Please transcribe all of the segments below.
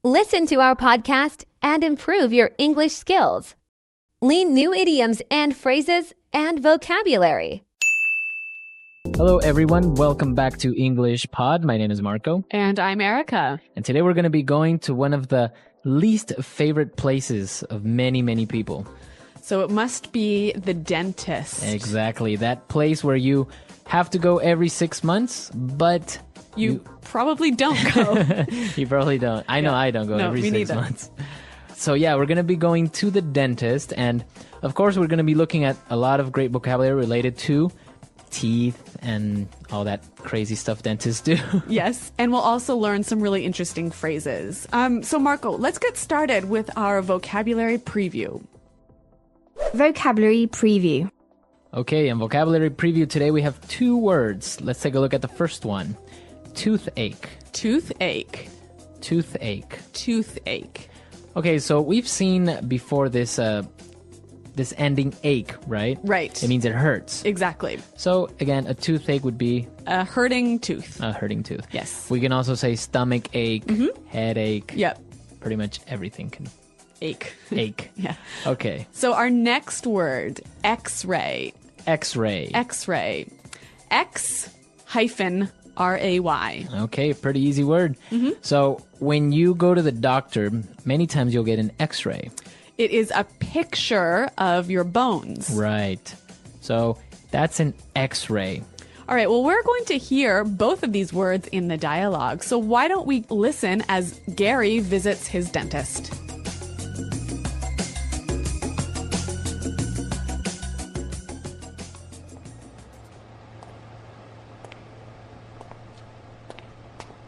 Listen to our podcast and improve your English skills. Learn new idioms and phrases and vocabulary. Hello everyone, welcome back to English Pod. My name is Marco. And I'm Erica. And today we're going to be going to one of the least favorite places of many people. So it must be the dentist. Exactly, that place where you have to go every 6 months, but... You probably don't go. You probably don't. I know I don't go every 6 months. So yeah, we're going to be going to the dentist, and of course we're going to be looking at a lot of great vocabulary related to teeth and all that crazy stuff dentists do. Yes, and we'll also learn some really interesting phrases. So Marco, let's get started with our vocabulary preview. Vocabulary preview. Okay, in vocabulary preview today we have 2 words. Let's take a look at the first one. Toothache. Toothache. Toothache. Toothache. Okay, so we've seen before this this ending ache, right? Right. It means it hurts. Exactly. So again, a toothache would be a hurting tooth. A hurting tooth. Yes. We can also say stomach ache, headache. Yep. Pretty much everything can ache. Ache. Yeah. Okay. So our next word, X-ray. X-ray. X-ray. X-ray. Okay, pretty easy word. So when you go to the doctor, many times you'll get an X-ray. It is a picture of your bones. Right. So that's an X-ray. All right, well, we're going to hear both of these words in the dialogue. So why don't we listen as Gary visits his dentist?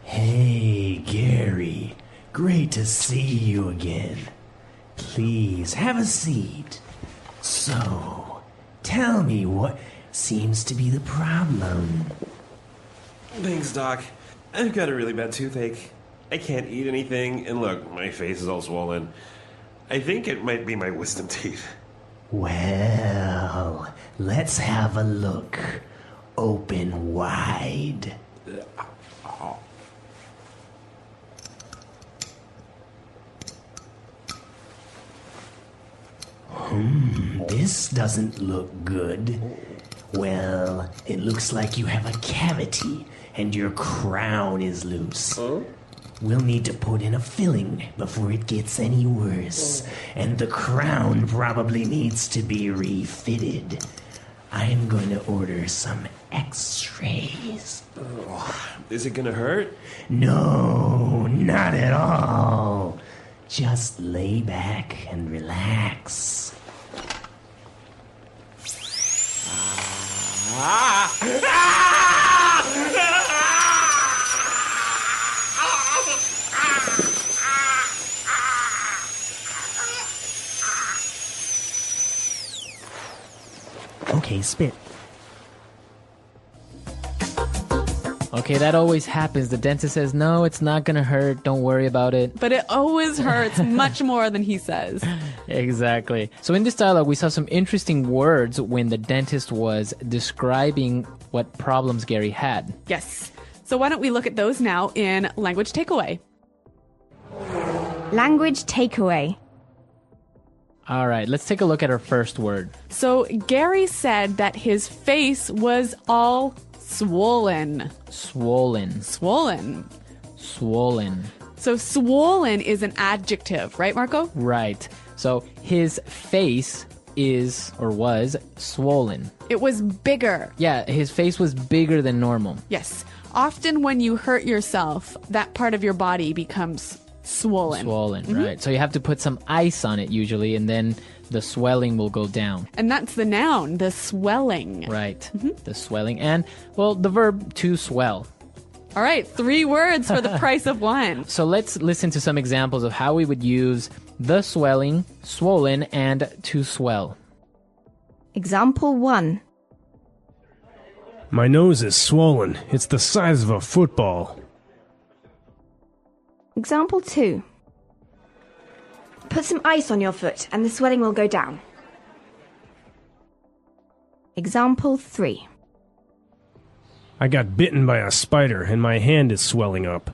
Hey, Gary. Great to see you again. Please, have a seat. So, tell me what seems to be the problem. Thanks, Doc. I've got a really bad toothache. I can't eat anything, and look, my face is all swollen. I think it might be my wisdom teeth. Well, let's have a look. Open wide. This doesn't look good. Well, it looks like you have a cavity and your crown is loose. We'll need to put in a filling before it gets any worse. And the crown probably needs to be refitted. I'm going to order some X-rays. Is it gonna hurt? No, not at all. Just lay back and relax. Okay, spit. Okay, that always happens. The dentist says, no, it's not going to hurt. Don't worry about it. But it always hurts much more than he says. Exactly. So in this dialogue, we saw some interesting words when the dentist was describing what problems Gary had. Yes. So why don't we look at those now in Language Takeaway? Language takeaway. All right, let's take a look at our first word. So Gary said that his face was all swollen. Swollen. Swollen. Swollen. So swollen is an adjective, right, Marco? Right. So his face is, or was, swollen. It was bigger. Yeah, his face was bigger than normal. Yes. Often when you hurt yourself, that part of your body becomes swollen. Swollen, right. So you have to put some ice on it usually, and then the swelling will go down. And that's the noun, the swelling. Right. The swelling. And, well, the verb to swell. All right, 3 words for the price of 1. So let's listen to some examples of how we would use the swelling, swollen, and to swell. Example 1. My nose is swollen. It's the size of a football. Example 2. Put some ice on your foot and the swelling will go down. Example 3. I got bitten by a spider and my hand is swelling up.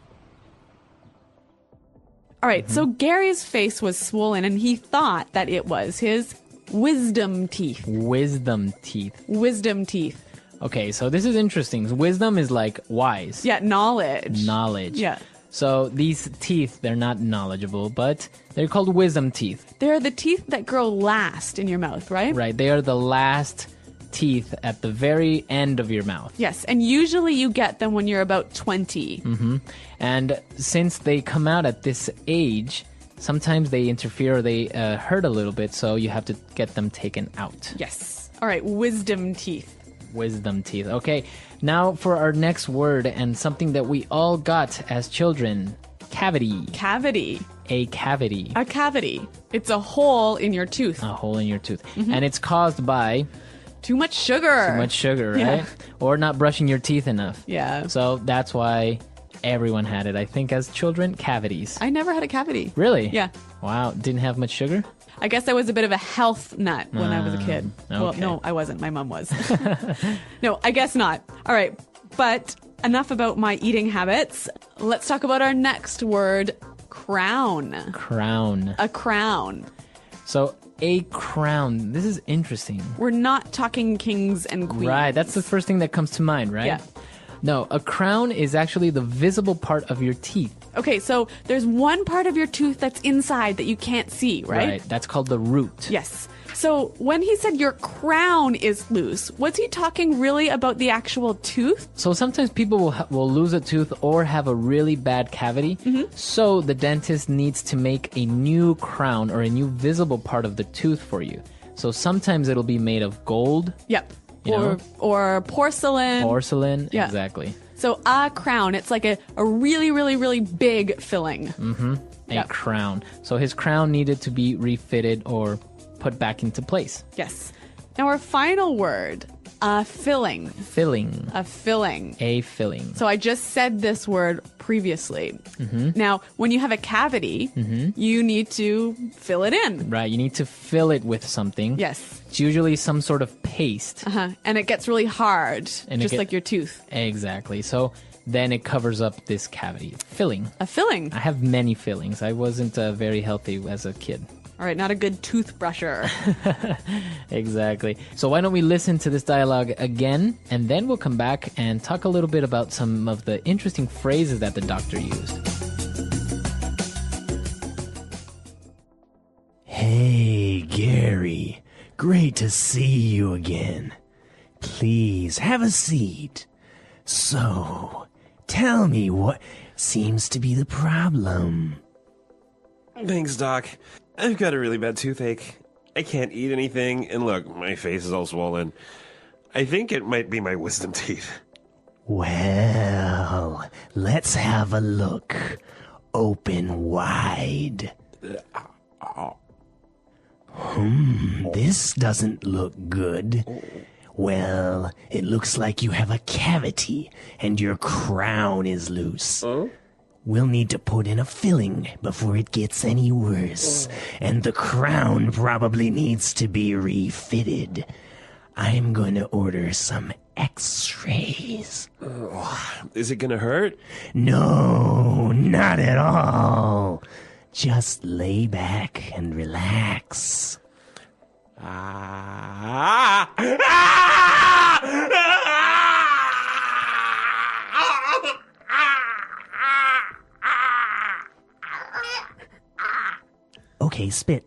All right, so Gary's face was swollen and he thought that it was his wisdom teeth. Wisdom teeth. Wisdom teeth. Okay, so this is interesting. Wisdom is like wise. Yeah, knowledge. Knowledge. Yeah. So these teeth, they're not knowledgeable, but they're called wisdom teeth. They're the teeth that grow last in your mouth, right? Right. They are the last teeth at the very end of your mouth. Yes, and usually you get them when you're about 20. And since they come out at this age, sometimes they interfere or they hurt a little bit, so you have to get them taken out. Yes. All right, wisdom teeth. Wisdom teeth. Okay, now for our next word and something that we all got as children. Cavity. Cavity. A cavity. A cavity. It's a hole in your tooth. A hole in your tooth. And it's caused by Too much sugar. too much sugar, right? Yeah. Or not brushing your teeth enough. Yeah. So that's why everyone had it. I think as children, cavities. I never had a cavity. Really? Yeah. Wow. Didn't have much sugar? I guess I was a bit of a health nut when I was a kid. Well, okay. no, I wasn't. My mom was. No, I guess not. All right. But enough about my eating habits. Let's talk about our next word, crown. Crown. A crown. So a crown. This is interesting. We're not talking kings and queens. Right. That's the first thing that comes to mind, right? Yeah. No, a crown is actually the visible part of your teeth. Okay, so there's one part of your tooth that's inside that you can't see, right? That's called the root. Yes. So when he said your crown is loose, was he talking really about the actual tooth? So sometimes people will lose a tooth or have a really bad cavity. So the dentist needs to make a new crown or a new visible part of the tooth for you. So sometimes it'll be made of gold. Yep. You know? Or porcelain. Porcelain. Yeah. Exactly. So a crown, it's like a really, really, really big filling. A crown. So his crown needed to be refitted or put back into place. Yes. Now our final word, filling. Filling. A filling. A filling. So I just said this word previously. Now, when you have a cavity, you need to fill it in. Right. You need to fill it with something. Yes. It's usually some sort of paste. And it gets really hard, And just like your tooth. Exactly. So then it covers up this cavity. Filling. A filling. I have many fillings. I wasn't very healthy as a kid. All right, not a good toothbrusher. Exactly. So why don't we listen to this dialogue again, and then we'll come back and talk a little bit about some of the interesting phrases that the doctor used. Hey, Gary. Great to see you again. Please, have a seat. So, tell me what seems to be the problem. Thanks, Doc. I've got a really bad toothache. I can't eat anything, and look, my face is all swollen. I think it might be my wisdom teeth. Well, let's have a look. Open wide. This doesn't look good. Well, it looks like you have a cavity, and your crown is loose. We'll need to put in a filling before it gets any worse. And the crown probably needs to be refitted. I'm going to order some x-rays. Is it gonna hurt? No, not at all. Just lay back and relax. Okay, spit.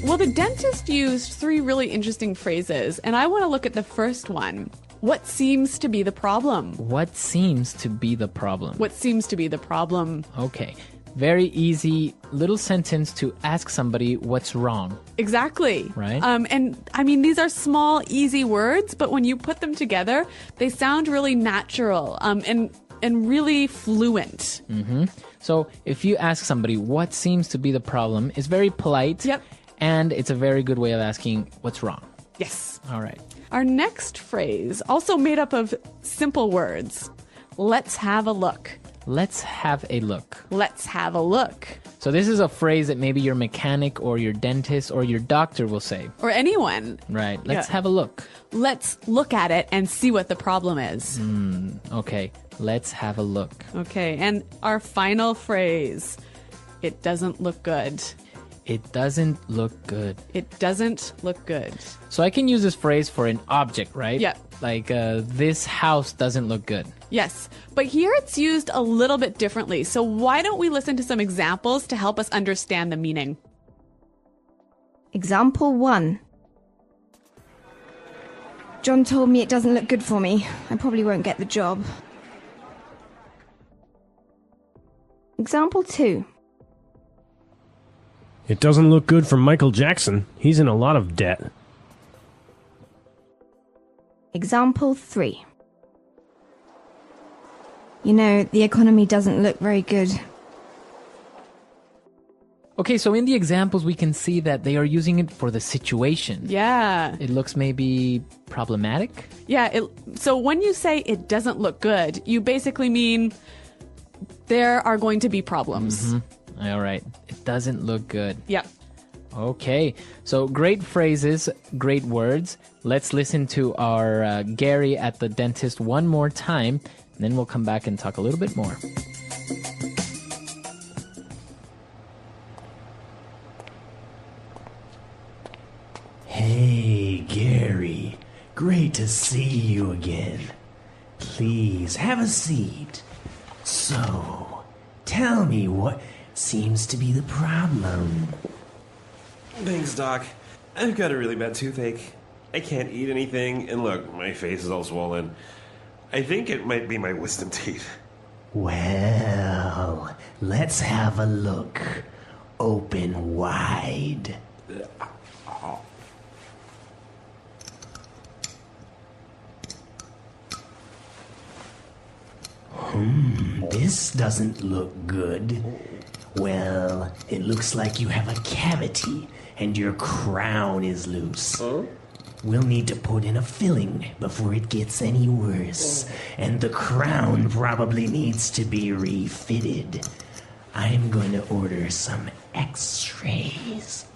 Well, the dentist used 3 really interesting phrases, and I want to look at the first one. What seems to be the problem? What seems to be the problem? What seems to be the problem? Okay. Very easy little sentence to ask somebody what's wrong. Exactly. Right. And I mean, these are small, easy words, but when you put them together, they sound really natural and really fluent. So if you ask somebody what seems to be the problem, it's very polite. Yep. And it's a very good way of asking what's wrong. Yes. All right. Our next phrase, also made up of simple words. Let's have a look. let's have a look. Let's have a look. So this is a phrase that maybe your mechanic or your dentist or your doctor will say. Or anyone. Right. Let's have a look. Let's look at it and see what the problem is. Okay. Let's have a look. Okay. And our final phrase. It doesn't look good. It doesn't look good. It doesn't look good. So I can use this phrase for an object, right? Yeah. Like, this house doesn't look good. Yes, but here it's used a little bit differently. So why don't we listen to some examples to help us understand the meaning? Example 1. John told me it doesn't look good for me. I probably won't get the job. Example 2. It doesn't look good for Michael Jackson. He's in a lot of debt. Example 3. You know, the economy doesn't look very good. Okay, so in the examples, we can see that they are using it for the situation. Yeah. It looks maybe problematic. Yeah. So when you say it doesn't look good, you basically mean there are going to be problems. All right. It doesn't look good. Yep. Okay. So great phrases, great words. Let's listen to our Gary at the dentist one more time, and then we'll come back and talk a little bit more. Hey, Gary. Great to see you again. Please, have a seat. So, tell me what seems to be the problem. Thanks, Doc. I've got a really bad toothache. I can't eat anything, and look, my face is all swollen. I think it might be my wisdom teeth. Well, let's have a look. Open wide. This doesn't look good. Well, it looks like you have a cavity and your crown is loose. We'll need to put in a filling before it gets any worse. And the crown probably needs to be refitted. I'm going to order some x-rays.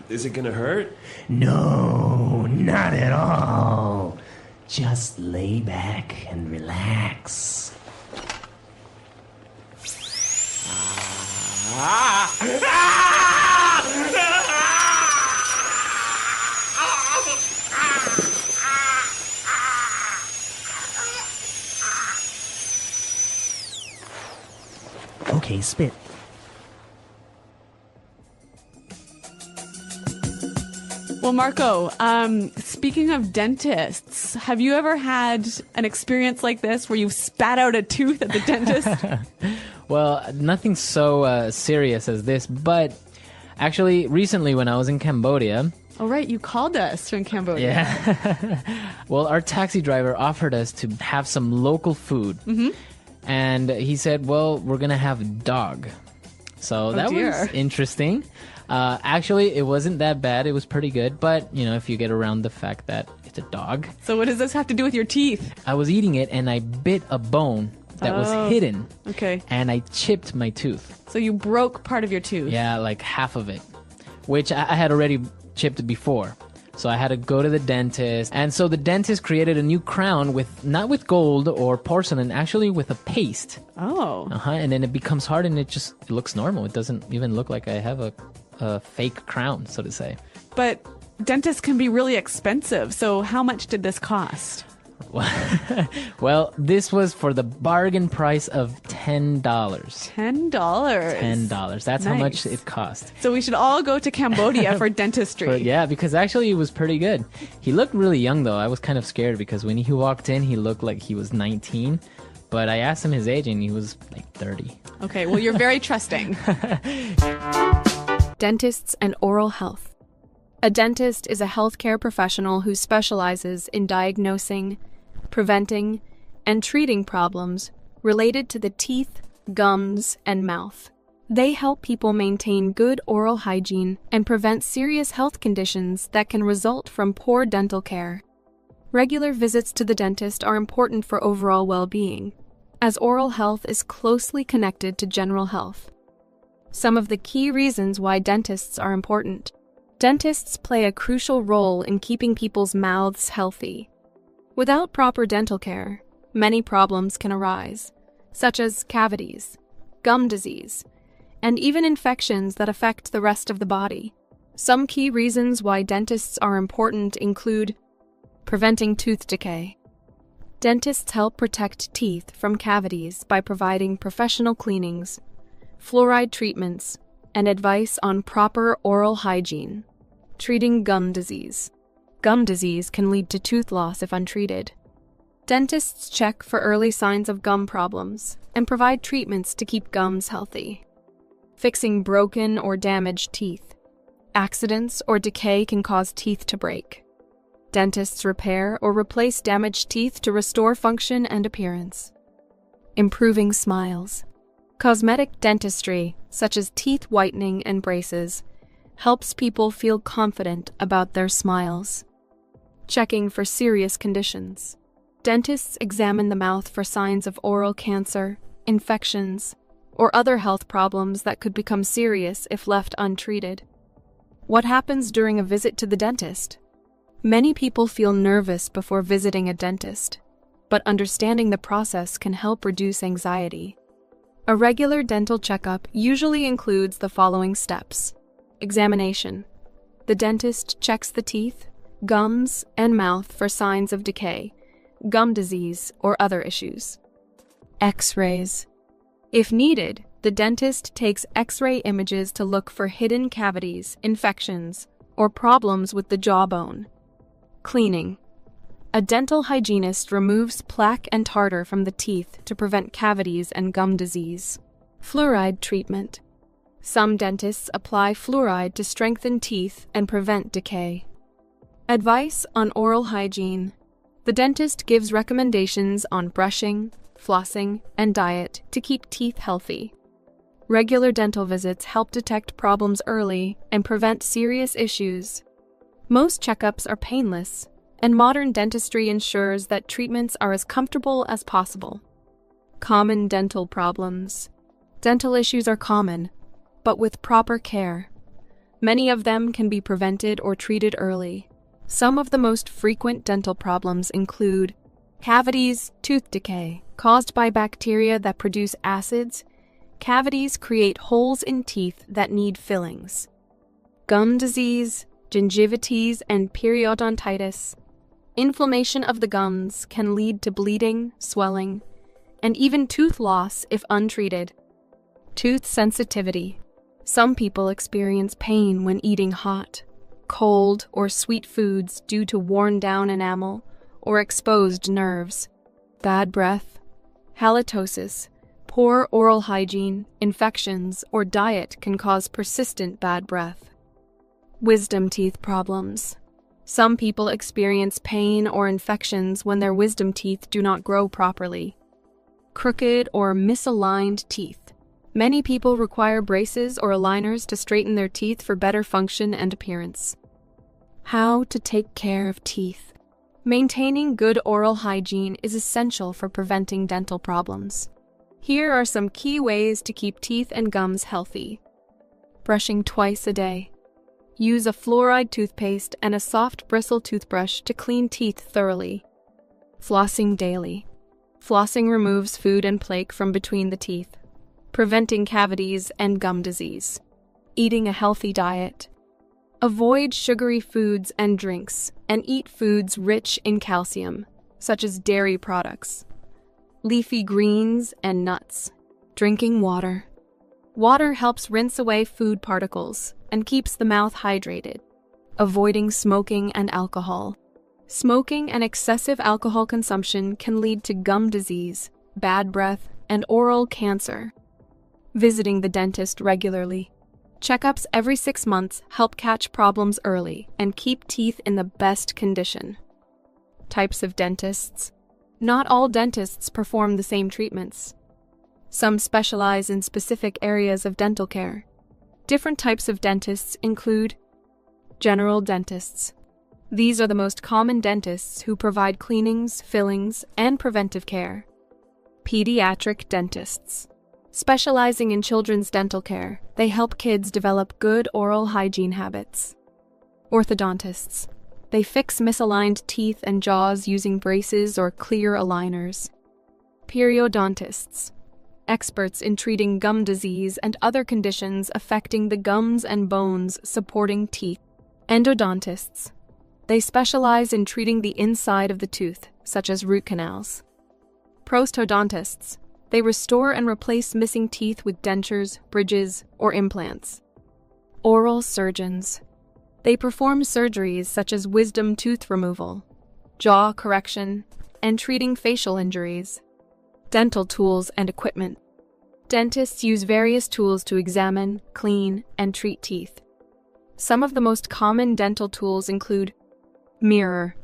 Is it gonna hurt? No, not at all. Just lay back and relax. Okay, spit. Well, Marco, speaking of dentists, have you ever had an experience like this where you spat out a tooth at the dentist? Well, nothing so serious as this, but actually, recently when I was in Cambodia... Oh, right, you called us from Cambodia. Yeah. Well, our taxi driver offered us to have some local food. And he said, well, we're going to have dog. So that was interesting. Actually, it wasn't that bad. It was pretty good. But, you know, if you get around the fact that it's a dog. So what does this have to do with your teeth? I was eating it and I bit a bone that was hidden. Okay. And I chipped my tooth. So you broke part of your tooth? Yeah, like half of it, which I had already chipped before. So I had to go to the dentist. And so the dentist created a new crown with, not with gold or porcelain, actually with a paste. Oh. And then it becomes hard and it looks normal. It doesn't even look like I have a fake crown, so to say. But dentists can be really expensive. So how much did this cost? Well, this was for the bargain price of $10. $10? $10. That's how much Nice. it cost. So we should all go to Cambodia for dentistry. But yeah, because actually it was pretty good. He looked really young though. I was kind of scared because when he walked in, he looked like he was 19. But I asked him his age and he was like 30. Okay, well, you're very trusting. Dentists and oral health. A dentist is a healthcare professional who specializes in diagnosing, preventing, and treating problems related to the teeth, gums, and mouth. They help people maintain good oral hygiene and prevent serious health conditions that can result from poor dental care. Regular visits to the dentist are important for overall well-being. as oral health is closely connected to general health. Some of the key reasons why dentists are important. Dentists play a crucial role in keeping people's mouths healthy. Without proper dental care, many problems can arise, such as cavities, gum disease, and even infections that affect the rest of the body. Some key reasons why dentists are important include preventing tooth decay. Dentists help protect teeth from cavities by providing professional cleanings, fluoride treatments, and advice on proper oral hygiene. Treating gum disease. Gum disease can lead to tooth loss if untreated. Dentists check for early signs of gum problems and provide treatments to keep gums healthy. Fixing broken or damaged teeth. Accidents or decay can cause teeth to break. Dentists repair or replace damaged teeth to restore function and appearance. Improving smiles. Cosmetic dentistry, such as teeth whitening and braces, helps people feel confident about their smiles. Checking for serious conditions. Dentists examine the mouth for signs of oral cancer, infections, or other health problems that could become serious if left untreated. What happens during a visit to the dentist? Many people feel nervous before visiting a dentist, but understanding the process can help reduce anxiety. A regular dental checkup usually includes the following steps. Examination. The dentist checks the teeth, gums, and mouth for signs of decay, gum disease, or other issues. X-rays. If needed, the dentist takes X-ray images to look for hidden cavities, infections, or problems with the jawbone. Cleaning. A dental hygienist removes plaque and tartar from the teeth to prevent cavities and gum disease. Fluoride treatment. Some dentists apply fluoride to strengthen teeth and prevent decay. Advice on oral hygiene. The dentist gives recommendations on brushing, flossing, and diet to keep teeth healthy. Regular dental visits help detect problems early and prevent serious issues. Most checkups are painless, and modern dentistry ensures that treatments are as comfortable as possible. Common dental problems. Dental issues are common, but with proper care. Many of them can be prevented or treated early. Some of the most frequent dental problems include cavities, tooth decay, caused by bacteria that produce acids. Cavities create holes in teeth that need fillings. Gum disease, gingivitis, and periodontitis. Inflammation of the gums can lead to bleeding, swelling, and even tooth loss if untreated. Tooth sensitivity. Some people experience pain when eating hot, cold, or sweet foods due to worn-down enamel or exposed nerves. Bad breath. Halitosis. Poor oral hygiene, infections, or diet can cause persistent bad breath. Wisdom teeth problems. Some people experience pain or infections when their wisdom teeth do not grow properly. Crooked or misaligned teeth. Many people require braces or aligners to straighten their teeth for better function and appearance. How to take care of teeth. Maintaining good oral hygiene is essential for preventing dental problems. Here are some key ways to keep teeth and gums healthy. Brushing twice a day. Use a fluoride toothpaste and a soft bristle toothbrush to clean teeth thoroughly. Flossing daily. Flossing removes food and plaque from between the teeth, preventing cavities and gum disease. Eating a healthy diet. Avoid sugary foods and drinks, and eat foods rich in calcium, such as dairy products, leafy greens, and nuts. Drinking water. Water helps rinse away food particles and keeps the mouth hydrated. Avoiding smoking and alcohol. Smoking and excessive alcohol consumption can lead to gum disease, bad breath, and oral cancer. Visiting the dentist regularly. Checkups every 6 months help catch problems early and keep teeth in the best condition. Types of dentists. Not all dentists perform the same treatments. Some specialize in specific areas of dental care. Different types of dentists include general dentists. These are the most common dentists who provide cleanings, fillings, and preventive care. Pediatric dentists. Specializing in children's dental care, they help kids develop good oral hygiene habits. Orthodontists. They fix misaligned teeth and jaws using braces or clear aligners. Periodontists. Experts in treating gum disease and other conditions affecting the gums and bones supporting teeth. Endodontists. They specialize in treating the inside of the tooth, such as root canals. Prosthodontists. They restore and replace missing teeth with dentures, bridges, or implants. Oral surgeons. They perform surgeries such as wisdom tooth removal, jaw correction, and treating facial injuries. Dental tools and equipment. Dentists use various tools to examine, clean, and treat teeth. Some of the most common dental tools include mirror.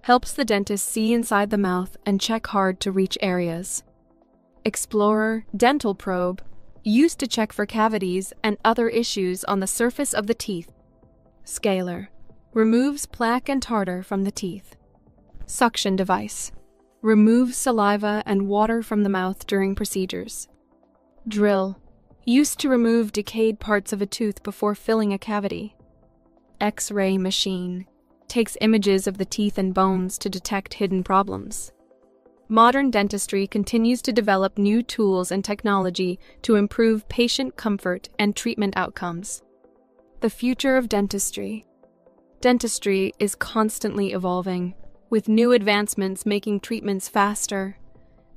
Helps the dentist see inside the mouth and check hard to reach areas. Explorer dental probe, used to check for cavities and other issues on the surface of the teeth. Scaler, removes plaque and tartar from the teeth. Suction device, removes saliva and water from the mouth during procedures. Drill, used to remove decayed parts of a tooth before filling a cavity. X-ray machine, takes images of the teeth and bones to detect hidden problems. Modern dentistry continues to develop new tools and technology to improve patient comfort and treatment outcomes. The future of dentistry. Dentistry is constantly evolving, with new advancements making treatments faster,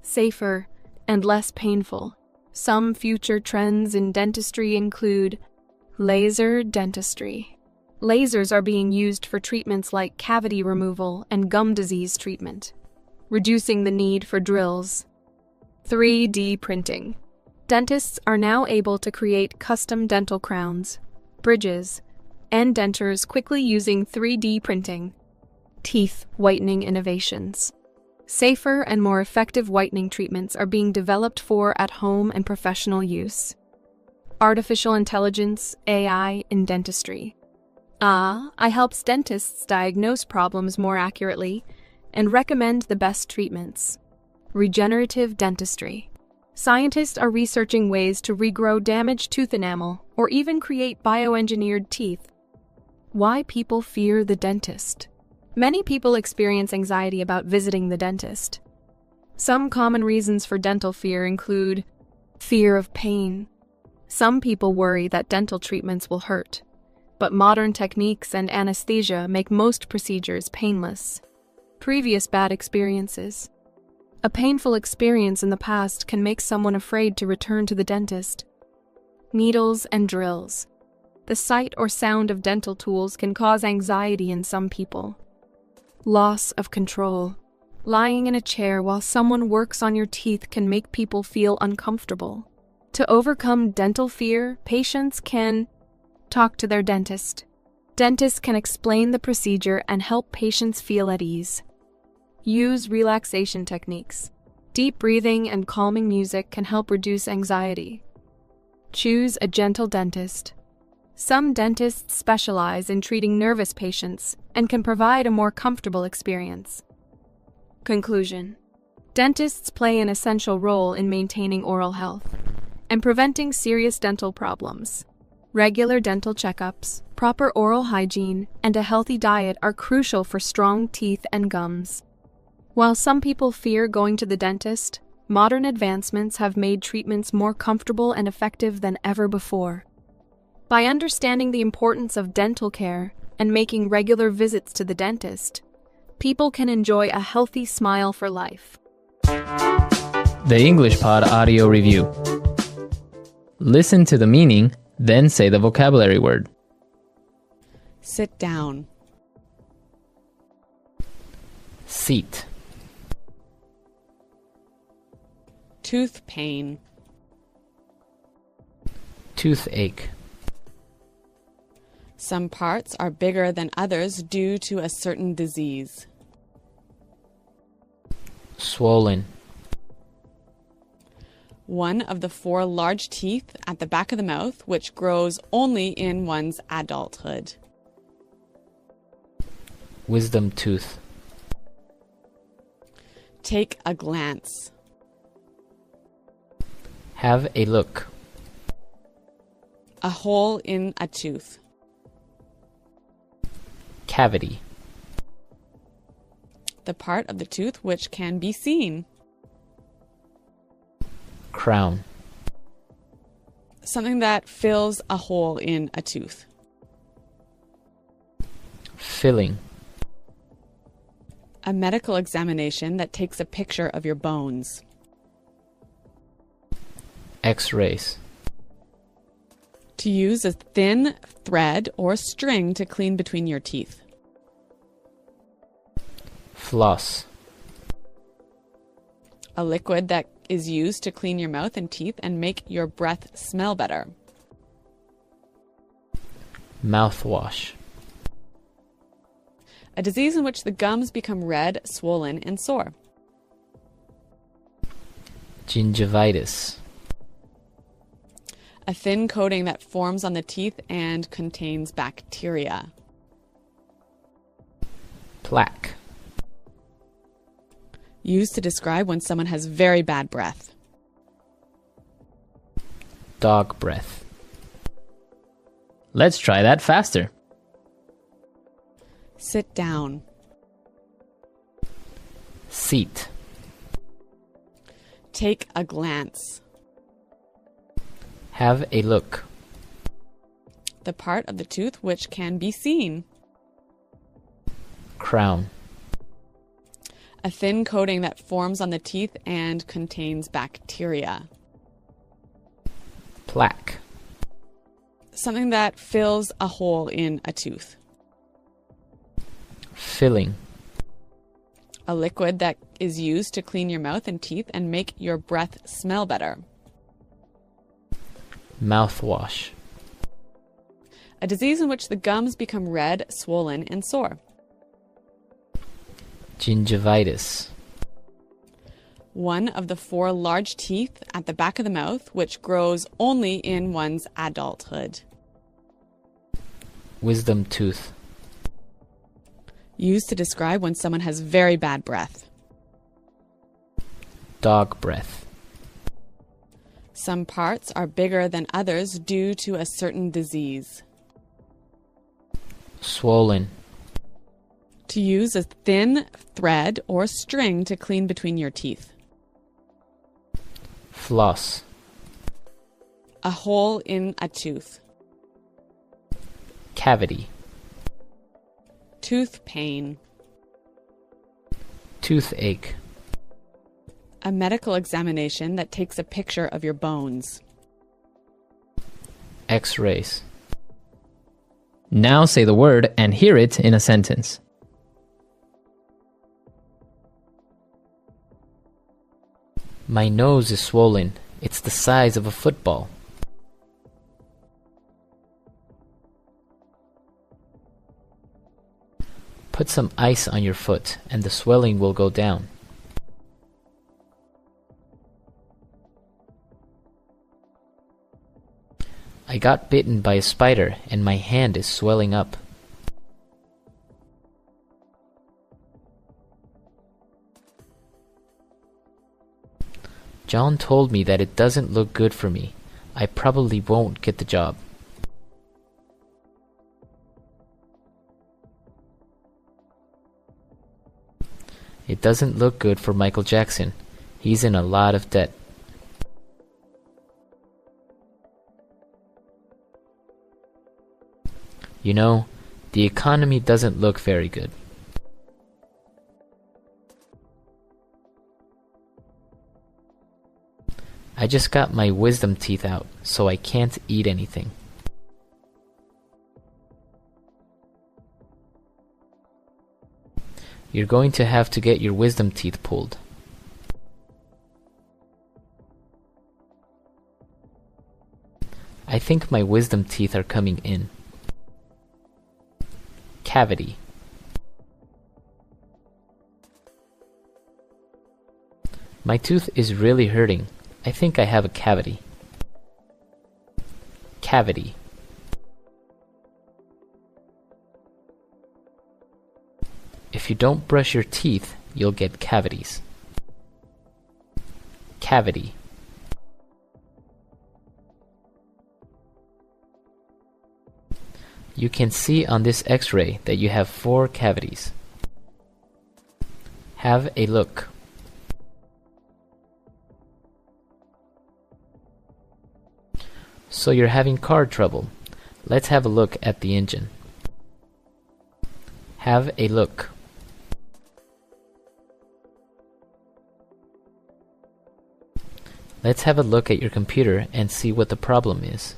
safer, and less painful. Some future trends in dentistry include laser dentistry. Lasers are being used for treatments like cavity removal and gum disease treatment, reducing the need for drills. 3D printing. Dentists are now able to create custom dental crowns, bridges, and dentures quickly using 3D printing. Teeth whitening innovations. Safer and more effective whitening treatments are being developed for at-home and professional use. Artificial intelligence, AI, in dentistry. AI helps dentists diagnose problems more accurately and recommend the best treatments. Regenerative dentistry. Scientists are researching ways to regrow damaged tooth enamel or even create bioengineered teeth. Why people fear the dentist. Many people experience anxiety about visiting the dentist. Some common reasons for dental fear include fear of pain. Some people worry that dental treatments will hurt, but modern techniques and anesthesia make most procedures painless. Previous bad experiences. A painful experience in the past can make someone afraid to return to the dentist. Needles and drills. The sight or sound of dental tools can cause anxiety in some people. Loss of control. Lying in a chair while someone works on your teeth can make people feel uncomfortable. To overcome dental fear, patients can talk to their dentist. Dentists can explain the procedure and help patients feel at ease. Use relaxation techniques. Deep breathing and calming music can help reduce anxiety. Choose a gentle dentist. Some dentists specialize in treating nervous patients and can provide a more comfortable experience. Conclusion. Dentists play an essential role in maintaining oral health and preventing serious dental problems. Regular dental checkups, proper oral hygiene, and a healthy diet are crucial for strong teeth and gums. While some people fear going to the dentist, modern advancements have made treatments more comfortable and effective than ever before. By understanding the importance of dental care and making regular visits to the dentist, people can enjoy a healthy smile for life. The English Pod Audio Review. Listen to the meaning, then say the vocabulary word. Sit down. Seat. Tooth pain. Toothache. Some parts are bigger than others due to a certain disease. Swollen. One of the 4 large teeth at the back of the mouth, which grows only in one's adulthood. Wisdom tooth. Take a glance. Have a look. A hole in a tooth. Cavity. The part of the tooth which can be seen. Crown. Something that fills a hole in a tooth. Filling. A medical examination that takes a picture of your bones. X-rays. To use a thin thread or string to clean between your teeth. Floss. A liquid that is used to clean your mouth and teeth and make your breath smell better. Mouthwash. A disease in which the gums become red, swollen, and sore. Gingivitis. A thin coating that forms on the teeth and contains bacteria. Plaque. Used to describe when someone has very bad breath. Dog breath. Let's try that faster. Sit down. Seat. Take a glance. Have a look. The part of the tooth which can be seen. Crown. A thin coating that forms on the teeth and contains bacteria. Plaque. Something that fills a hole in a tooth. Filling. A liquid that is used to clean your mouth and teeth and make your breath smell better. Mouthwash. A disease in which the gums become red, swollen, and sore. Gingivitis. One of the 4 large teeth at the back of the mouth, which grows only in one's adulthood. Wisdom tooth. Used to describe when someone has very bad breath. Dog breath. Some parts are bigger than others due to a certain disease. Swollen. To use a thin thread or string to clean between your teeth. Floss. A hole in a tooth. Cavity. Tooth pain. Toothache. A medical examination that takes a picture of your bones. X-rays. Now say the word and hear it in a sentence. My nose is swollen. It's the size of a football. Put some ice on your foot and the swelling will go down. I got bitten by a spider and my hand is swelling up. John told me that it doesn't look good for me. I probably won't get the job. It doesn't look good for Michael Jackson. He's in a lot of debt. You know, the economy doesn't look very good. I just got my wisdom teeth out, so I can't eat anything. You're going to have to get your wisdom teeth pulled. I think my wisdom teeth are coming in. Cavity. My tooth is really hurting. I think I have a cavity. Cavity. If you don't brush your teeth, you'll get cavities. Cavity. You can see on this x-ray that you have 4 cavities. Have a look. So you're having car trouble. Let's have a look at the engine. Have a look. Let's have a look at your computer and see what the problem is.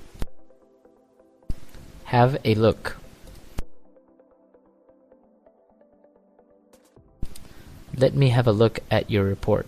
Have a look. Let me have a look at your report.